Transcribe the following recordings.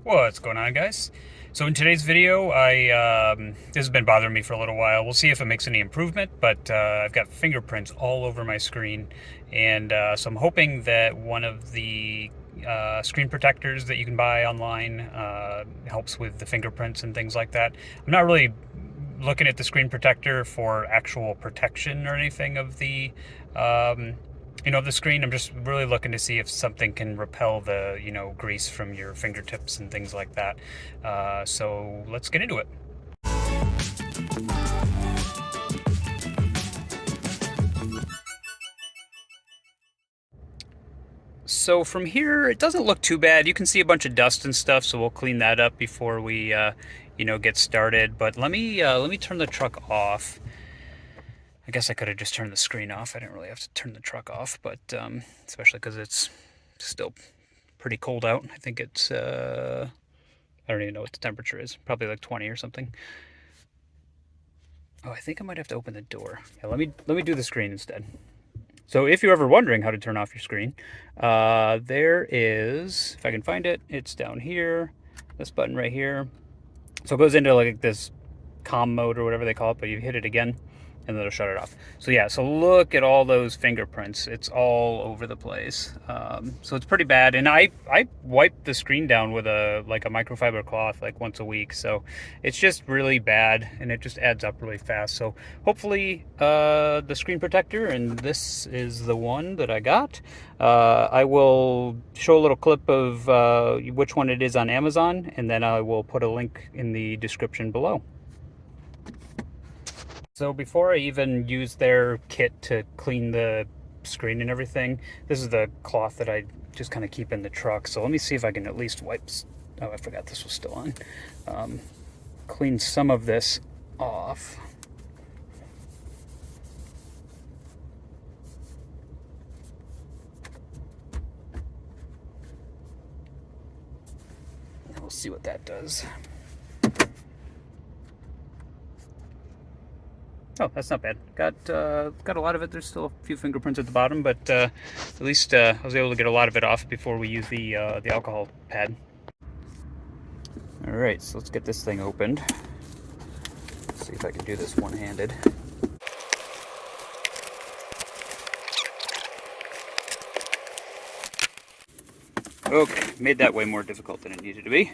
What's going on, guys? So in today's video, this has been bothering me for a little while. We'll see if it makes any improvement, but I've got fingerprints all over my screen, and so I'm hoping that one of the screen protectors that you can buy online helps with the fingerprints and things like that. I'm not really looking at the screen protector for actual protection or anything of the the screen. I'm just really looking to see if something can repel the, grease from your fingertips and things like that. So let's get into it. So from here, it doesn't look too bad. You can see a bunch of dust and stuff, so we'll clean that up before we, get started. But let me turn the truck off. I guess I could have just turned the screen off. I didn't really have to turn the truck off, but especially because it's still pretty cold out. I think it's, I don't even know what the temperature is. Probably like 20 or something. Oh, I think I might have to open the door. Yeah, let me do the screen instead. So if you're ever wondering how to turn off your screen, there is, if I can find it, it's down here, this button right here. So it goes into like this calm mode or whatever they call it, but you hit it again and then it'll shut it off. So yeah, so look at all those fingerprints. It's all over the place. So it's pretty bad. And I wipe the screen down with a microfiber cloth like once a week. So it's just really bad and it just adds up really fast. So hopefully the screen protector, and this is the one that I got. I will show a little clip of which one it is on Amazon, and then I will put a link in the description below. So before I even use their kit to clean the screen and everything, this is the cloth that I just kind of keep in the truck. So let me see if I can at least wipe, oh, I forgot this was still on, clean some of this off. And we'll see what that does. Oh, that's not bad. Got a lot of it. There's still a few fingerprints at the bottom, but at least I was able to get a lot of it off before we use the alcohol pad. All right, so let's get this thing opened. Let's see if I can do this one-handed. Okay, made that way more difficult than it needed to be.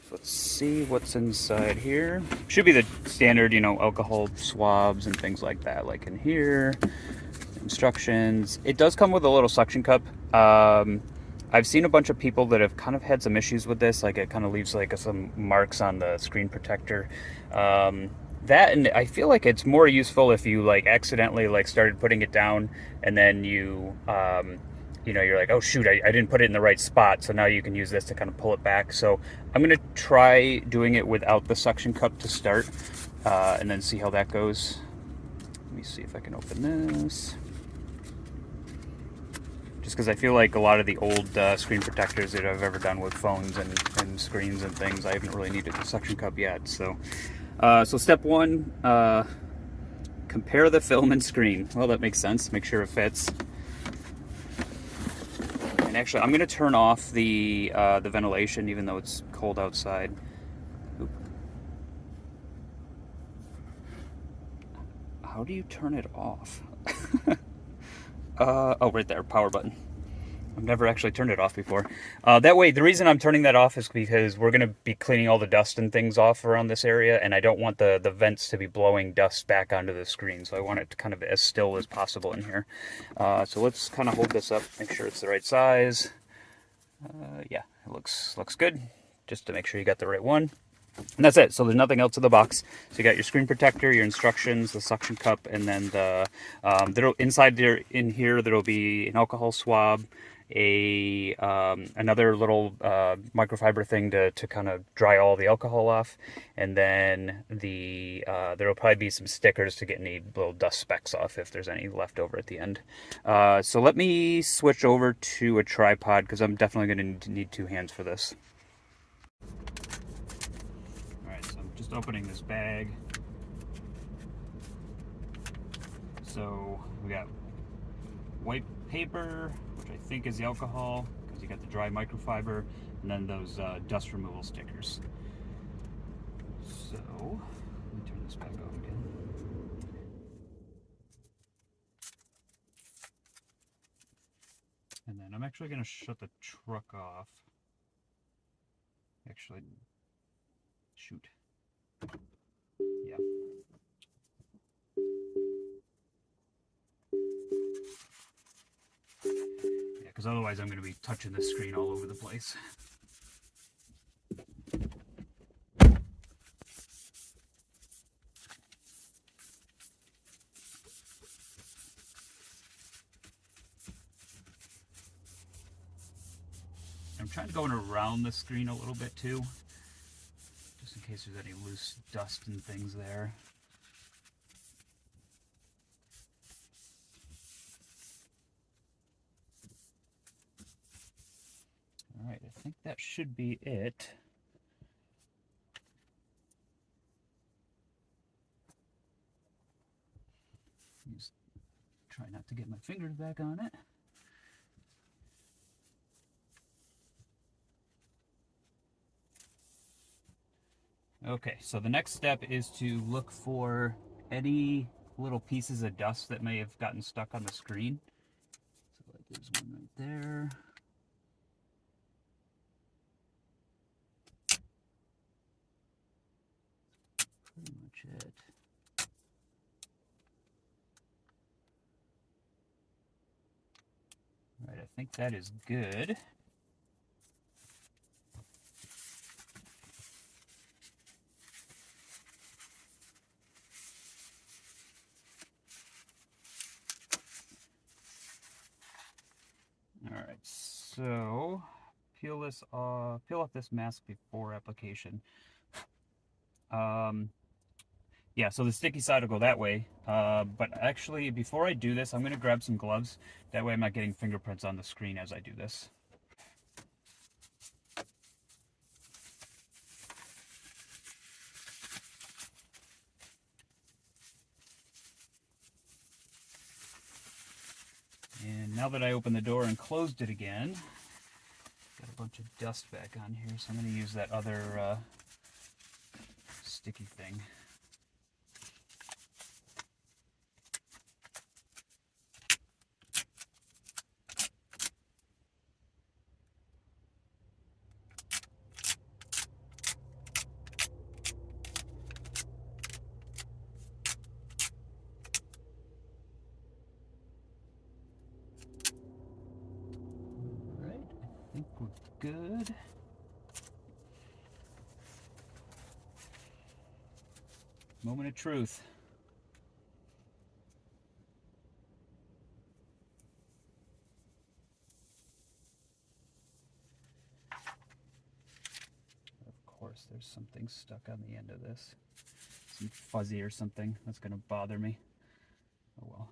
Let's see what's inside here. Should be the standard, alcohol swabs and things like that, like in here. Instructions. It does come with a little suction cup. I've seen a bunch of people that have kind of had some issues with this, like it kind of leaves like some marks on the screen protector. That, and I feel like it's more useful if you like accidentally like started putting it down and then you you're like, oh shoot, I didn't put it in the right spot. So now you can use this to kind of pull it back. So I'm going to try doing it without the suction cup to start, and then see how that goes. Let me see if I can open this. Just because I feel like a lot of the old screen protectors that I've ever done with phones and screens and things, I haven't really needed the suction cup yet. So, so step one, compare the film and screen. Well, that makes sense. Make sure it fits. Actually, I'm going to turn off the ventilation, even though it's cold outside. Oop. How do you turn it off? Oh, right there, power button. I've never actually turned it off before. That way, the reason I'm turning that off is because we're going to be cleaning all the dust and things off around this area, and I don't want the vents to be blowing dust back onto the screen, so I want it to kind of as still as possible in here. So let's kind of hold this up, make sure it's the right size. Yeah, it looks good, just to make sure you got the right one. And that's it. So there's nothing else in the box. So you got your screen protector, your instructions, the suction cup, and then the inside there in here there'll be an alcohol swab, another little microfiber thing to kind of dry all the alcohol off, and then there'll probably be some stickers to get any little dust specks off if there's any left over at the end. So let me switch over to a tripod because I'm definitely going to need two hands for this. Just opening this bag. So we got white paper, which I think is the alcohol, because you got the dry microfiber. and then those dust removal stickers. So, let me turn this back on again. And then I'm actually going to shut the truck off. Actually, shoot. Yeah. Yeah, because otherwise I'm going to be touching the screen all over the place. I'm trying to go around the screen a little bit too, just in case there's any loose dust and things there. Alright, I think that should be it. Just try not to get my fingers back on it. Okay, so the next step is to look for any little pieces of dust that may have gotten stuck on the screen. So like there's one right there. Pretty much it. All right, I think that is good. All right, so peel this off. Peel off this mask before application. Yeah, so the sticky side will go that way. But actually, before I do this, I'm going to grab some gloves. That way I'm not getting fingerprints on the screen as I do this. And now that I opened the door and closed it again, got a bunch of dust back on here, so I'm going to use that other sticky thing. Alright, I think we're good. Moment of truth. Of course, there's something stuck on the end of this. Some fuzzy or something that's going to bother me. Oh well.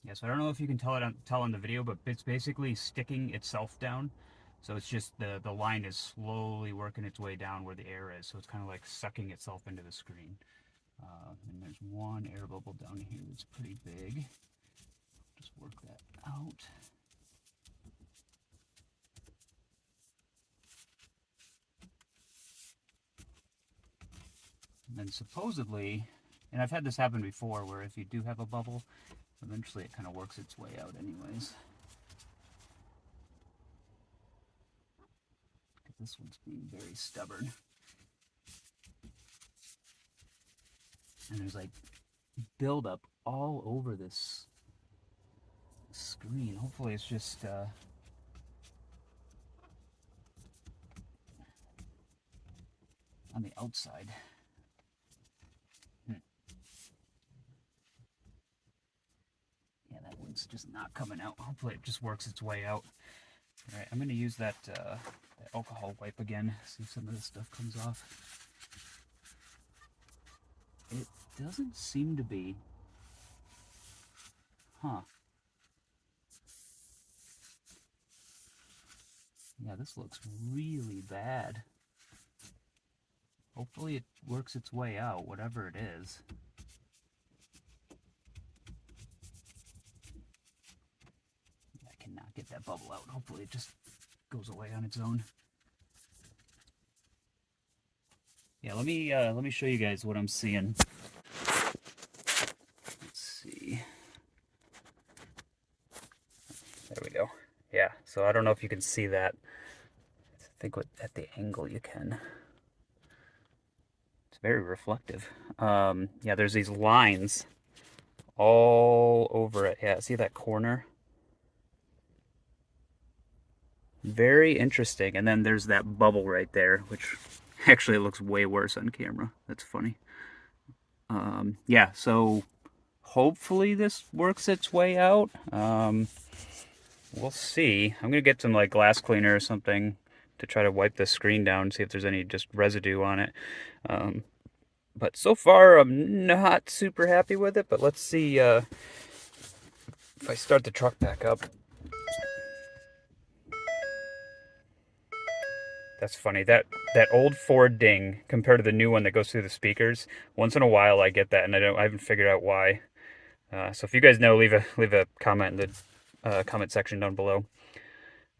Yeah, so I don't know if you can tell on the video, but it's basically sticking itself down. So it's just the line is slowly working its way down where the air is. So it's kind of like sucking itself into the screen. And there's one air bubble down here that's pretty big. Just work that out. And then supposedly, and I've had this happen before, where if you do have a bubble, eventually it kind of works its way out anyways. This one's being very stubborn. And there's like buildup all over this screen. Hopefully it's just on the outside. Yeah, that one's just not coming out. Hopefully it just works its way out. All right, I'm going to use that alcohol wipe again, see if some of this stuff comes off. It doesn't seem to be. Huh. Yeah, this looks really bad. Hopefully it works its way out, whatever it is. I cannot get that bubble out. Hopefully it just goes away on its own. Yeah, let me show you guys what I'm seeing. Let's see. There we go. Yeah, so I don't know if you can see that. I think at the angle you can. It's very reflective. Yeah, there's these lines all over it. Yeah, see that corner? Very interesting. And then there's that bubble right there, which actually looks way worse on camera. That's funny. Yeah, so hopefully this works its way out. We'll see. I'm gonna get some like glass cleaner or something to try to wipe the screen down, see if there's any just residue on it. But so far I'm not super happy with it, but let's see if I start the truck back up. That's funny. That old Ford ding compared to the new one that goes through the speakers. Once in a while I get that, and I haven't figured out why. So if you guys know, leave a comment in the comment section down below.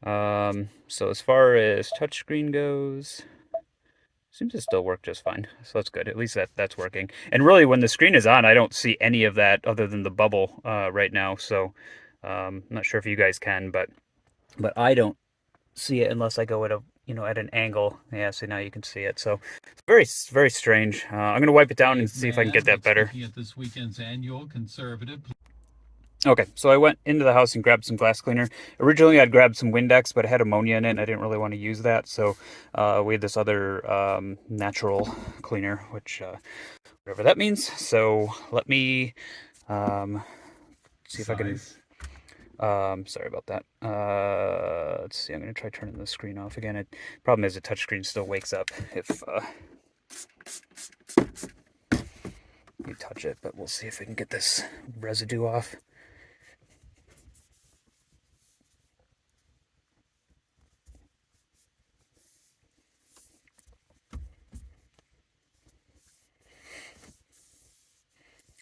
So as far as touchscreen goes, seems to still work just fine. So that's good. At least that's working. And really, when the screen is on, I don't see any of that other than the bubble right now. So I'm not sure if you guys can, but I don't see it unless I go at at an angle. Yeah, so now you can see it. So it's very, very strange. I'm gonna wipe it down and see if I can get that better. At this weekend's annual conservative. Okay, so I went into the house and grabbed some glass cleaner. Originally, I'd grabbed some Windex, but it had ammonia in it, and I didn't really want to use that. So we had this other natural cleaner, which whatever that means. So let me see if I can. Sorry about that. Let's see. I'm gonna try turning the screen off again. Problem is the touchscreen still wakes up if you touch it. But we'll see if we can get this residue off.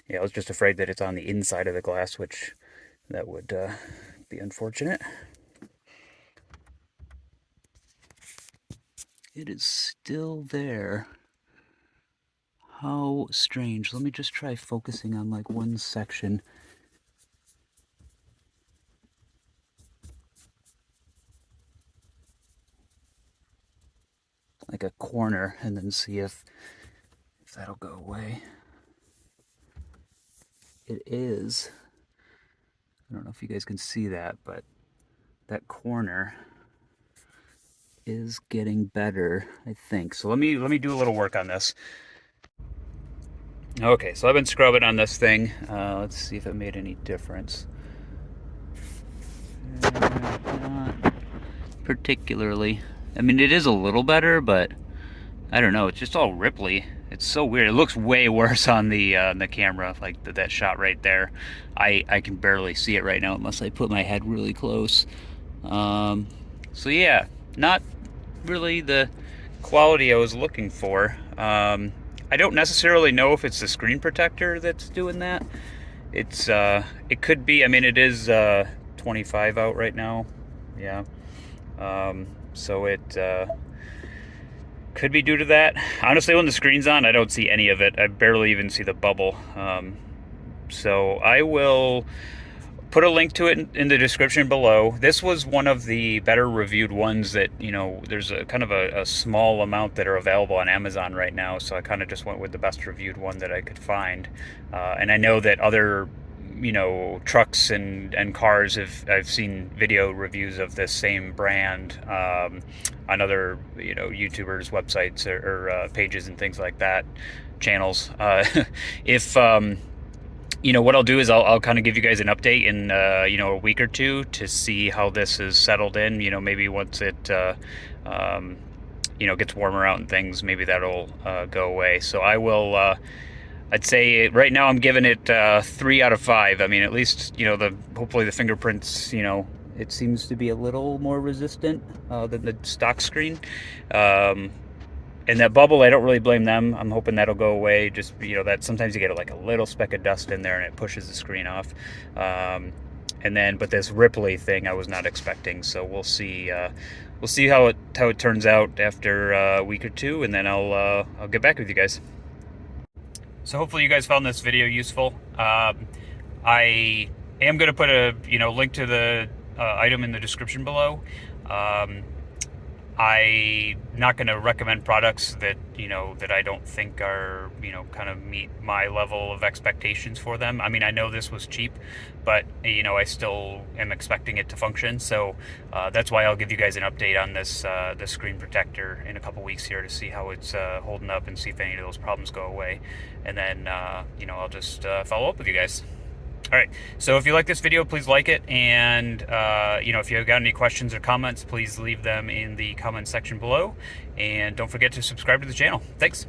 Yeah, I was just afraid that it's on the inside of the glass, which that would be unfortunate. It is still there. How strange. Let me just try focusing on like one section. Like a corner, and then see if that'll go away. It is. I don't know if you guys can see that, but that corner is getting better, I think. So let me do a little work on this. Okay, so I've been scrubbing on this thing. Let's see if it made any difference. Not particularly. I mean, it is a little better, but I don't know. It's just all ripply. It's so weird. It looks way worse on the camera, like that shot right there. I can barely see it right now unless I put my head really close. So yeah, not really the quality I was looking for. I don't necessarily know if it's the screen protector that's doing that. It could be. I mean, it is 25 out right now. Yeah. So it could be due to that. Honestly, when the screen's on, I don't see any of it. I barely even see the bubble. So I will put a link to it in the description below. This was one of the better reviewed ones that, there's a kind of a small amount that are available on Amazon right now. So I kind of just went with the best reviewed one that I could find. And I know that other trucks and cars I've seen video reviews of this same brand on other YouTubers websites or pages and things like that, channels. what I'll do is I'll kind of give you guys an update in a week or two to see how this is settled in. Maybe once it gets warmer out and things, maybe that'll go away. So I will. I'd say right now I'm giving it 3 out of 5. I mean, at least hopefully the fingerprints. It seems to be a little more resistant than the stock screen. And that bubble, I don't really blame them. I'm hoping that'll go away. Just, that sometimes you get like a little speck of dust in there and it pushes the screen off. But this Ripley thing I was not expecting. So we'll see how it turns out after a week or two, and then I'll get back with you guys. So hopefully you guys found this video useful. I am going to put a link to the item in the description below. I'm not going to recommend products that that I don't think are kind of meet my level of expectations for them. I mean, I know this was cheap, but I still am expecting it to function. So that's why I'll give you guys an update on this screen protector in a couple weeks here to see how it's holding up and see if any of those problems go away, and then I'll just follow up with you guys. All right, so if you like this video, please like it, and if you've got any questions or comments, please leave them in the comment section below, and don't forget to subscribe to the channel. Thanks.